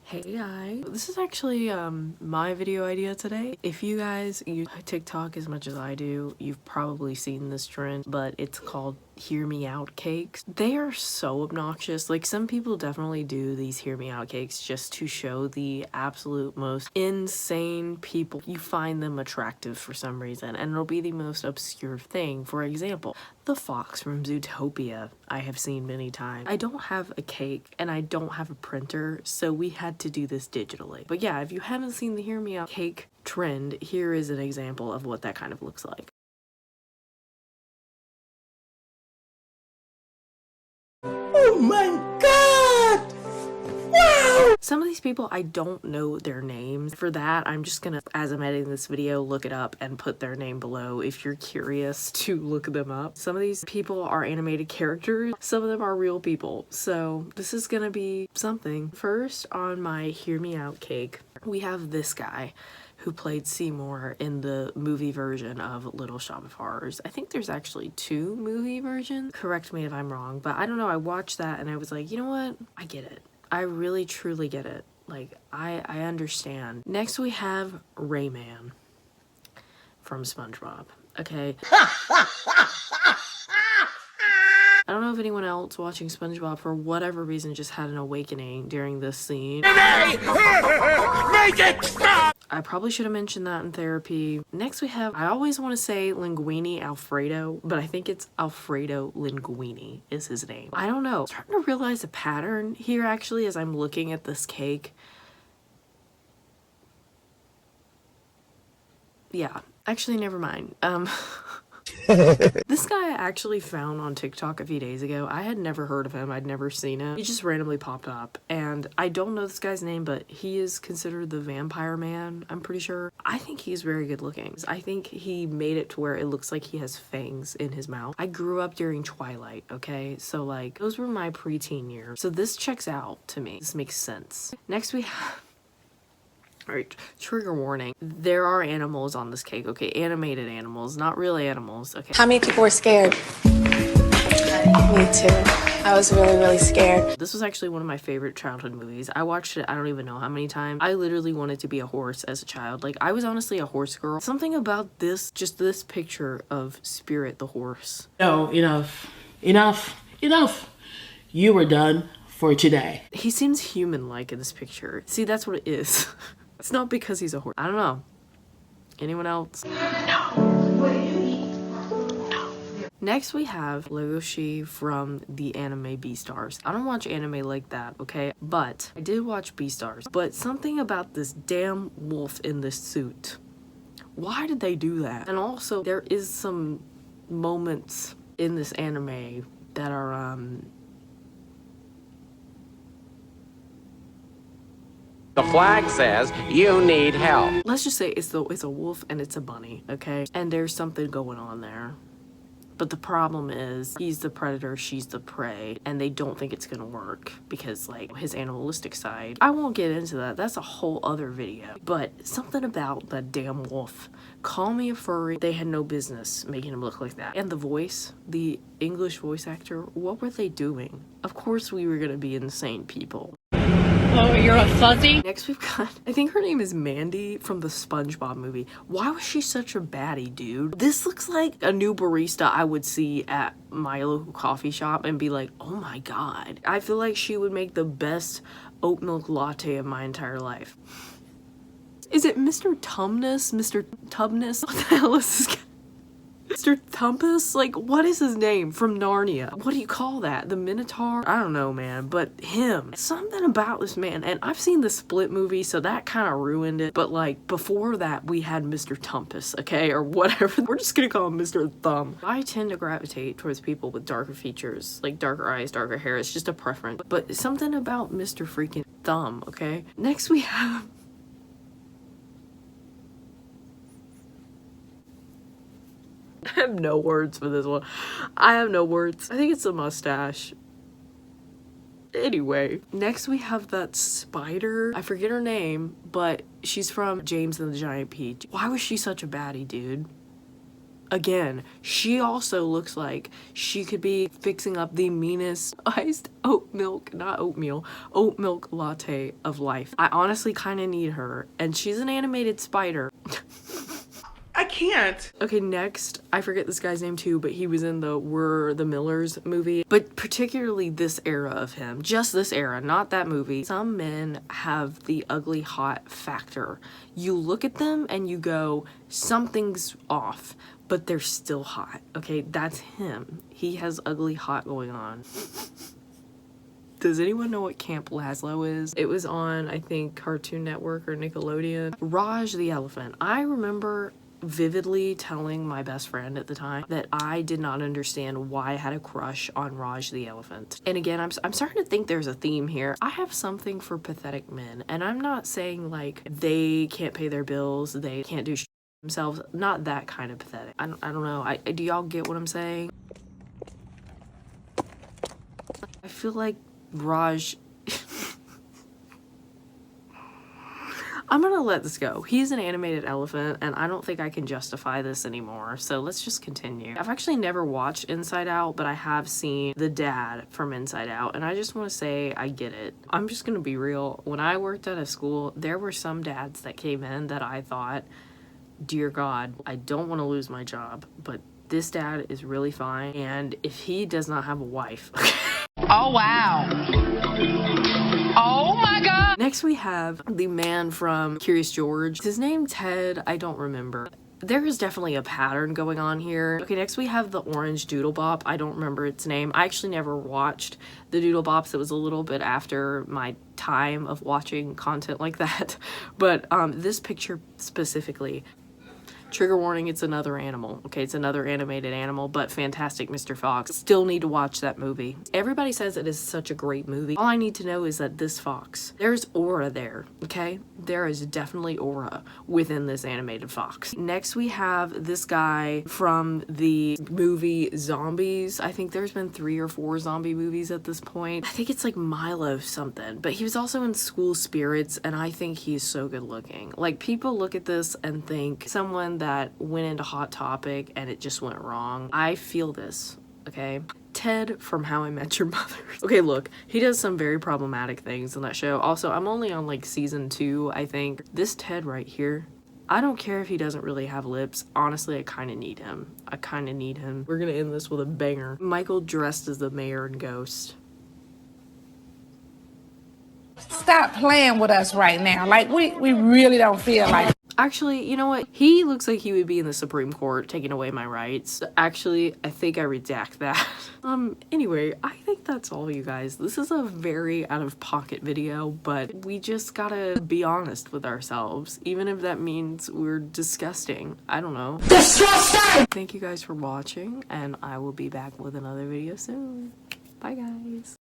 Hey guys, this is actually my video idea today. If you guys use TikTok as much as I do, you've probably seen this trend, but it's called Hear Me Out cakes. They are so obnoxious. Like, some people definitely do these Hear Me Out cakes just to show the absolute most insane people. You find them attractive for some reason, and it'll be the most obscure thing. For example, the fox from Zootopia I have seen many times. I don't have a cake and I don't have a printer, so we had to do this digitally. But yeah, if you haven't seen the Hear Me Out cake trend, here is an example of what that kind of looks like. Oh my god! Wow! Some of these people, I don't know their names. For that, I'm just gonna, as I'm editing this video, look it up and put their name below if you're curious to look them up. Some of these people are animated characters, some of them are real people, so this is gonna be something. First, on my Hear Me Out cake, we have this guy who played Seymour in the movie version of Little Shop of Horrors. I think there's actually 2 movie versions. Correct me if I'm wrong, but I don't know, I watched that and I was like, you know what? I get it. I really truly get it. Like, I understand. Next we have Rayman from SpongeBob. Okay. I don't know if anyone else watching SpongeBob for whatever reason just had an awakening during this scene. Make it stop! I probably should have mentioned that in therapy. Next we have, I always want to say Linguini Alfredo, but I think it's Alfredo Linguini is his name. I don't know. I'm starting to realize a pattern here actually as I'm looking at this cake. Yeah, actually never mind. This guy I actually found on TikTok a few days ago. I had never heard of him. I'd never seen him. He just randomly popped up, and I don't know this guy's name, but he is considered the vampire man, I'm pretty sure. I think he's very good looking. I think he made it to where it looks like he has fangs in his mouth. I grew up during Twilight, okay? So like, those were my preteen years. So this checks out to me. This makes sense. Next we have... Alright, trigger warning. There are animals on this cake, okay? Animated animals, not real animals, okay? How many people were scared? Me too. I was really scared. This was actually one of my favorite childhood movies. I watched it I don't even know how many times. I literally wanted to be a horse as a child. Like, I was honestly a horse girl. Something about this, just this picture of Spirit the horse. No, enough. You were done for today. He seems human-like in this picture. See, that's what it is. It's not because he's a horse. I don't know. Anyone else? Next we have Legoshi from the anime Beastars. I don't watch anime like that, okay? But I did watch Beastars. But something about this damn wolf in this suit. Why did they do that? And also, there is some moments in this anime that are, The flag says you need help. let's just say it's a wolf and it's a bunny, okay? And there's something going on there. But the problem is, he's the predator, she's the prey, and they don't think it's gonna work because, like, his animalistic side. I won't get into that, that's a whole other video. But something about that damn wolf. Call me a furry, they had no business making him look like that. And the voice, the English voice actor, what were they doing? Of course we were gonna be insane people. Oh, you're a fuzzy? Next we've got, I think her name is Mandy from the SpongeBob movie. Why was she such a baddie, dude? This looks like a new barista I would see at my local coffee shop and be like, oh my god. I feel like she would make the best oat milk latte of my entire life. Is it Mr. Tumnus? Mr. Tubnus? What the hell is this guy? Mr. Thumpus? Like, what is his name from Narnia? What do you call that? The Minotaur? I don't know, man, but him. Something about this man, and I've seen the Split movie, so that kind of ruined it, but like, before that, we had Mr. Tumpus, okay, or whatever. We're just gonna call him Mr. Thumb. I tend to gravitate towards people with darker features, like darker eyes, darker hair. It's just a preference, but something about Mr. freaking Thumb, okay? Next we have... I have no words for this one. I have no words. I think it's a mustache. Anyway, next we have that spider. I forget her name, but she's from James and the Giant Peach. Why was she such a baddie, dude? Again, she also looks like she could be fixing up the meanest iced oat milk latte of life. I honestly kind of need her, and she's an animated spider. I can't. Okay, next, I forget this guy's name too, but he was in the We're the Millers movie. But particularly this era of him, just this era, not that movie. Some men have the ugly hot factor. You look at them and you go, something's off, but they're still hot. Okay, that's him. He has ugly hot going on. Does anyone know what Camp Lazlo is? It was on, I think, Cartoon Network or Nickelodeon. Raj the Elephant. I remember vividly telling my best friend at the time that I did not understand why I had a crush on Raj the Elephant. And again, I'm starting to think there's a theme here. I have something for pathetic men, and I'm not saying like they can't pay their bills, they can't do themselves, not that kind of pathetic. I don't know. Do y'all get what I'm saying? I feel like Raj I'm gonna let this go. He's an animated elephant, and I don't think I can justify this anymore, so let's just continue. I've actually never watched Inside Out, but I have seen the dad from Inside Out, and I just want to say I get it. I'm just gonna be real. When I worked at a school, there were some dads that came in that I thought, dear God, I don't want to lose my job, but this dad is really fine, and if he does not have a wife... Oh, wow. Oh, my God. Next, we have the man from Curious George. Is his name Ted? I don't remember. There is definitely a pattern going on here. Okay, next we have the Orange Doodle Bop. I don't remember its name. I actually never watched the Doodle Bops. It was a little bit after my time of watching content like that. But this picture specifically... Trigger warning, it's another animal. Okay, it's another animated animal, but Fantastic Mr. Fox. Still need to watch that movie. Everybody says it is such a great movie. All I need to know is that this fox, there's aura there, okay? There is definitely aura within this animated fox. Next, we have this guy from the movie Zombies. I think there's been 3 or 4 zombie movies at this point. I think it's like Milo something, but he was also in School Spirits, and I think he's so good looking. Like, people look at this and think someone that went into Hot Topic and it just went wrong. I feel this, okay? Ted from How I Met Your Mother. Okay, look, he does some very problematic things in that show. Also, I'm only on like season 2, I think. This Ted right here, I don't care if he doesn't really have lips. Honestly, I kind of need him. We're gonna end this with a banger. Michael dressed as the mayor in Ghost. Stop playing with us right now. Like, we really don't feel like... Actually, you know what? He looks like he would be in the Supreme Court taking away my rights. Actually, I think I redact that. Anyway, I think that's all, you guys. This is a very out-of-pocket video, but we just gotta be honest with ourselves, even if that means we're disgusting. I don't know. Disgusting! Thank you guys for watching, and I will be back with another video soon. Bye, guys.